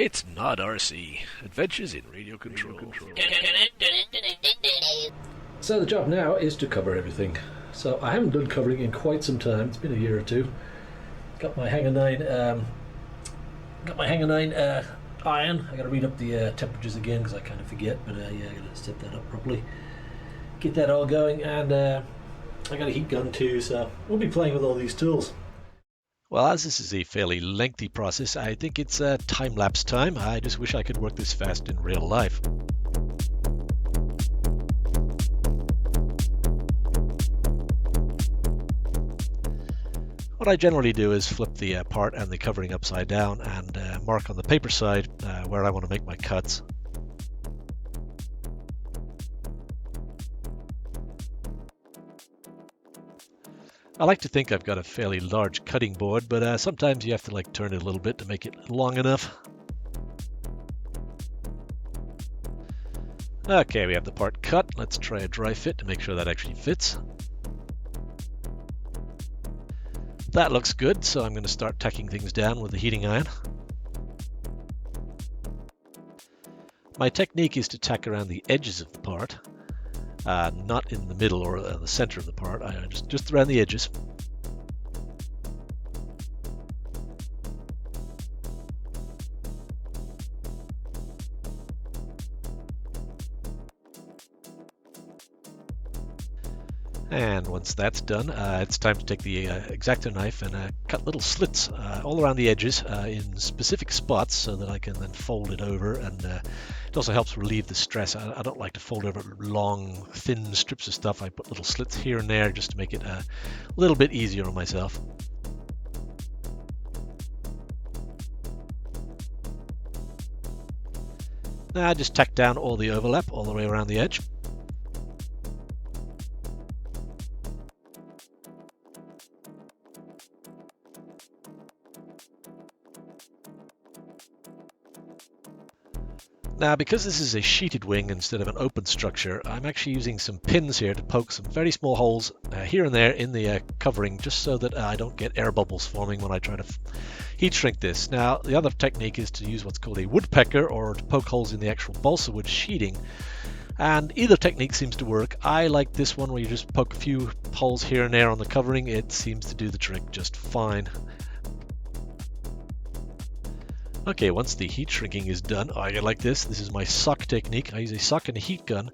It's not RC. Adventures in Radio Control. So the job now is to cover everything. So I haven't done covering in quite some time. It's been a year or two. Got my Hangar 9 iron. I got to read up the temperatures again because I kind of forget. But yeah, I got to set that up properly. Get that all going, and I got a heat gun too. So we'll be playing with all these tools. Well, as this is a fairly lengthy process, I think it's time-lapse time. I just wish I could work this fast in real life. What I generally do is flip the part and the covering upside down and mark on the paper side where I want to make my cuts. I like to think I've got a fairly large cutting board, but sometimes you have to turn it a little bit to make it long enough. Okay, we have the part cut. Let's try a dry fit to make sure that actually fits. That looks good, so I'm going to start tacking things down with the heating iron. My technique is to tack around the edges of the part. Not in the middle or the center of the part, just around the edges. And once that's done, it's time to take the X-Acto knife and cut little slits all around the edges in specific spots so that I can then fold it over, and it also helps relieve the stress. I don't like to fold over long, thin strips of stuff. I put little slits here and there just to make it a little bit easier on myself. Now I just tack down all the overlap all the way around the edge. Now, because this is a sheeted wing instead of an open structure, I'm actually using some pins here to poke some very small holes here and there in the covering, just so that I don't get air bubbles forming when I try to heat shrink this. Now, the other technique is to use what's called a woodpecker, or to poke holes in the actual balsa wood sheeting. And either technique seems to work. I like this one where you just poke a few holes here and there on the covering. It seems to do the trick just fine. Okay, once the heat shrinking is done, I like this. This is my sock technique. I use a sock and a heat gun,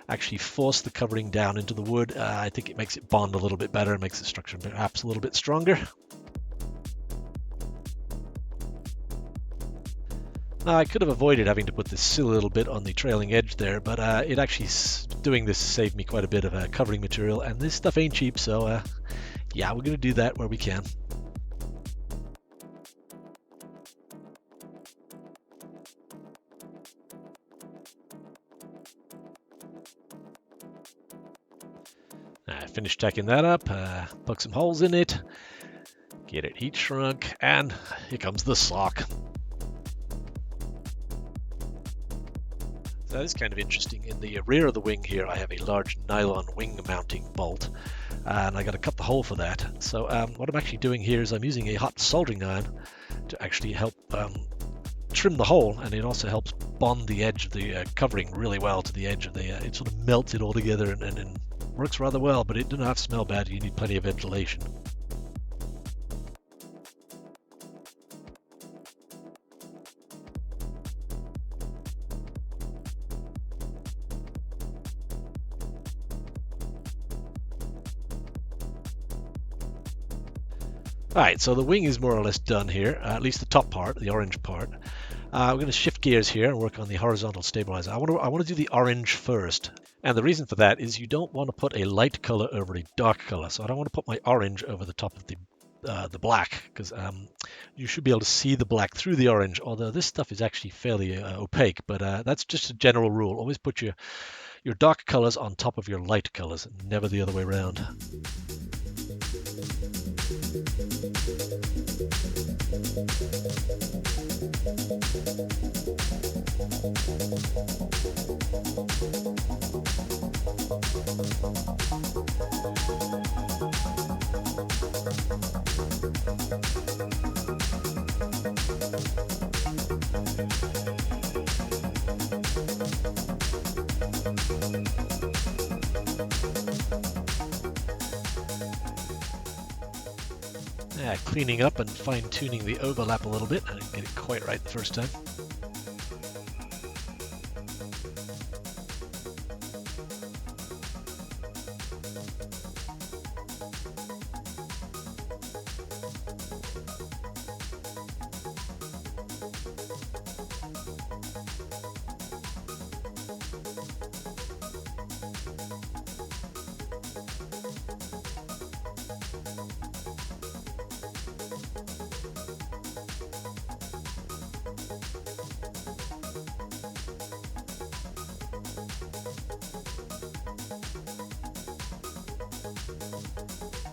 actually force the covering down into the wood. I think it makes it bond a little bit better, makes the structure perhaps a little bit stronger. Now, I could have avoided having to put this silly little bit on the trailing edge there, but it actually, doing this saved me quite a bit of covering material, and this stuff ain't cheap, so yeah, we're going to do that where we can. Finish tacking that up, poke some holes in it, get it heat shrunk, and here comes the sock. So this is kind of interesting. In the rear of the wing here, I have a large nylon wing mounting bolt, and I got to cut the hole for that. So what I'm actually doing here is I'm using a hot soldering iron to actually help trim the hole, and it also helps bond the edge of the covering really well to the edge of the, it sort of melts it all together and works rather well, but it doesn't have to smell bad. You need plenty of ventilation. Alright, so the wing is more or less done here, at least the top part, the orange part. We're going to shift gears here and work on the horizontal stabilizer. I want to do the orange first. And the reason for that is you don't want to put a light color over a dark color. So I don't want to put my orange over the top of the black, because you should be able to see the black through the orange, although this stuff is actually fairly opaque, but that's just a general rule. Always put your dark colors on top of your light colors, never the other way around. Cleaning up and fine-tuning the overlap a little bit. I didn't get it quite right the first time.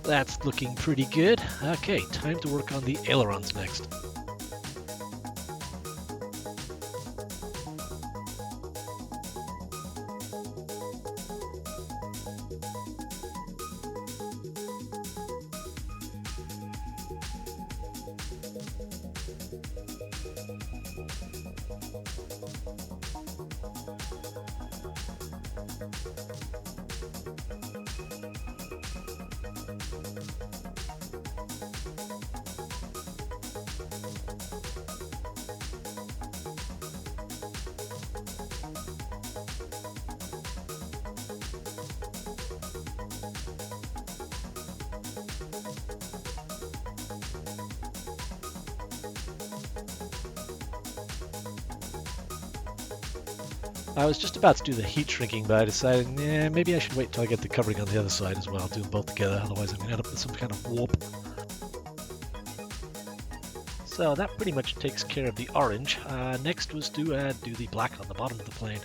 That's looking pretty good. Okay, time to work on the ailerons next. I was just about to do the heat shrinking, but I decided, maybe I should wait till I get the covering on the other side as well, do them both together, otherwise I'm going to end up with some kind of warp. So that pretty much takes care of the orange. Next was to do the black on the bottom of the plane.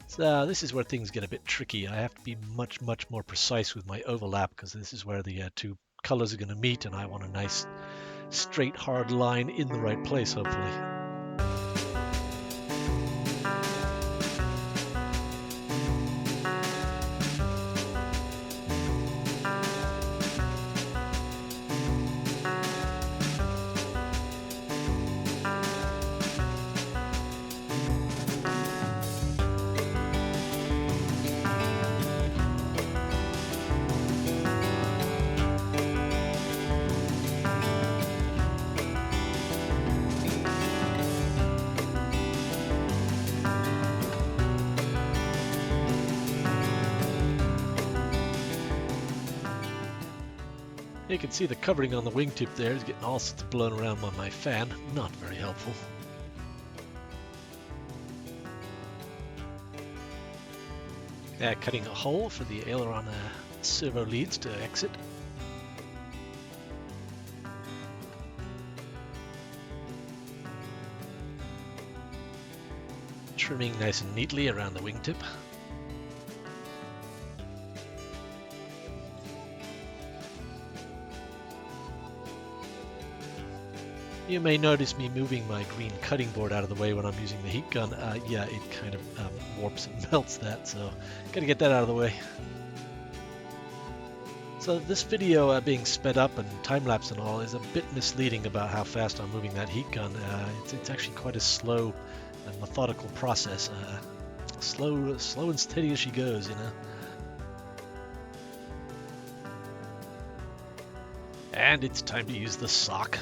So this is where things get a bit tricky. I have to be much more precise with my overlap, because this is where the two colors are going to meet, and I want a nice straight hard line in the right place, hopefully. You can see the covering on the wingtip there is getting all sorts of blown around by my fan. Not very helpful. Cutting a hole for the aileron servo leads to exit. Trimming nice and neatly around the wingtip. You may notice me moving my green cutting board out of the way when I'm using the heat gun. Yeah, it kind of warps and melts that, so gotta get that out of the way. So this video being sped up and time-lapse and all is a bit misleading about how fast I'm moving that heat gun. It's actually quite a slow and methodical process. Slow and steady as she goes, you know. And it's time to use the sock.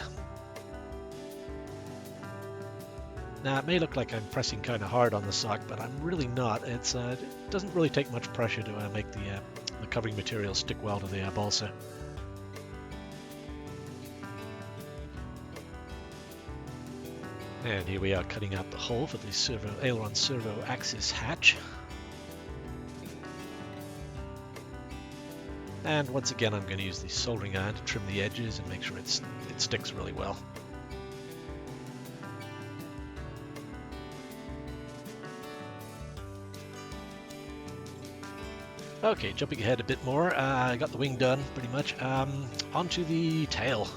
Now, it may look like I'm pressing kind of hard on the sock, but I'm really not. It doesn't really take much pressure to make the covering material stick well to the balsa. And here we are cutting out the hole for the aileron servo axis hatch. And once again, I'm going to use the soldering iron to trim the edges and make sure it sticks really well. Okay, jumping ahead a bit more, I got the wing done pretty much. Onto the tail.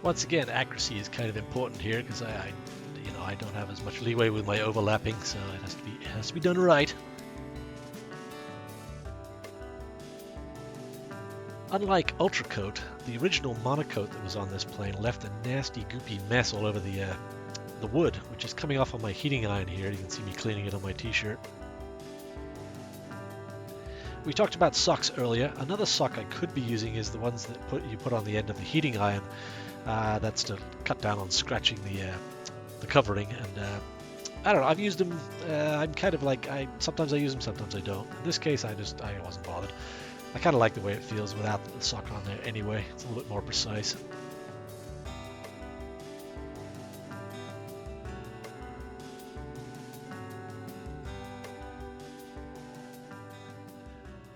Once again, accuracy is kind of important here because I don't have as much leeway with my overlapping, so it has to be done right. Unlike UltraCote, the original monocoat that was on this plane left a nasty goopy mess all over the the wood, which is coming off on my heating iron here. You can see me cleaning it on my t-shirt. We talked about socks earlier. Another sock I could be using is the ones that you put on the end of the heating iron. That's to cut down on scratching the covering. And I don't know, I've used them. I'm kind of like, sometimes I use them, sometimes I don't. In this case, I wasn't bothered. I kind of like the way it feels without the sock on there anyway. It's a little bit more precise.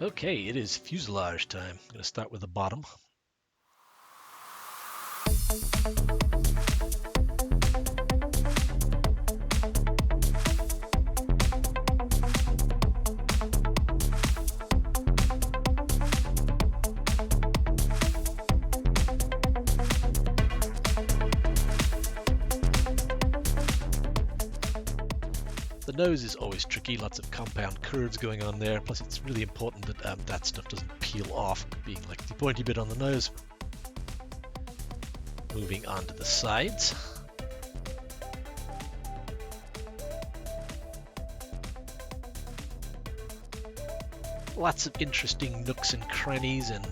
Okay, it is fuselage time. I'm going to start with the bottom. The nose is always tricky, lots of compound curves going on there, plus it's really important that that stuff doesn't peel off, being like the pointy bit on the nose. Moving on to the sides. Lots of interesting nooks and crannies and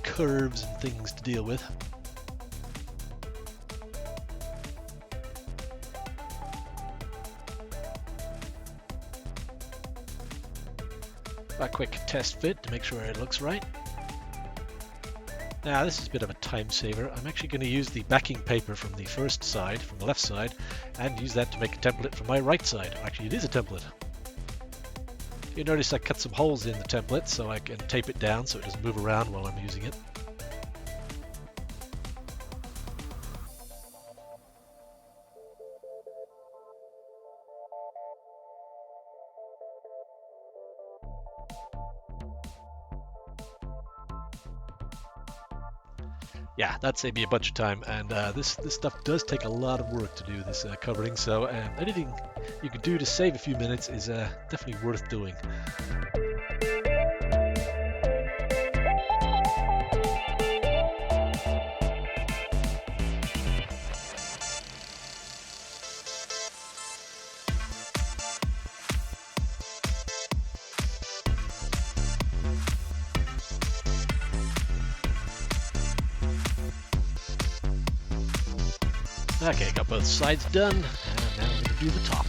curves and things to deal with. A quick test fit to make sure it looks right. Now this is a bit of a time saver. I'm actually going to use the backing paper from the first side, from the left side, and use that to make a template for my right side. Actually, it is a template. You notice I cut some holes in the template so I can tape it down so it doesn't move around while I'm using it. Yeah, that saved me a bunch of time, and this stuff does take a lot of work to do, this covering, so anything you can do to save a few minutes is definitely worth doing. Okay, got both sides done, and now I'm going to do the top.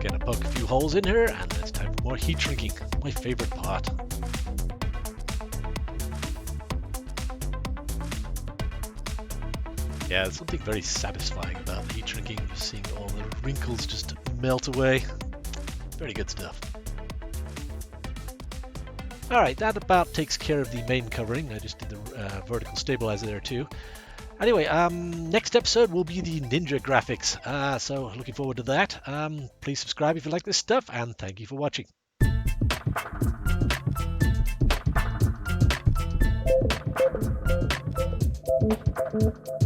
Gonna poke a few holes in here, and it's time for more heat shrinking, my favorite part. Yeah, there's something very satisfying about the heat shrinking, just seeing all the wrinkles just melt away. Very good stuff. Alright, that about takes care of the main covering. I just did the vertical stabilizer there too. Anyway, next episode will be the Ninja graphics, so looking forward to that. Please subscribe if you like this stuff, and thank you for watching. Thank you.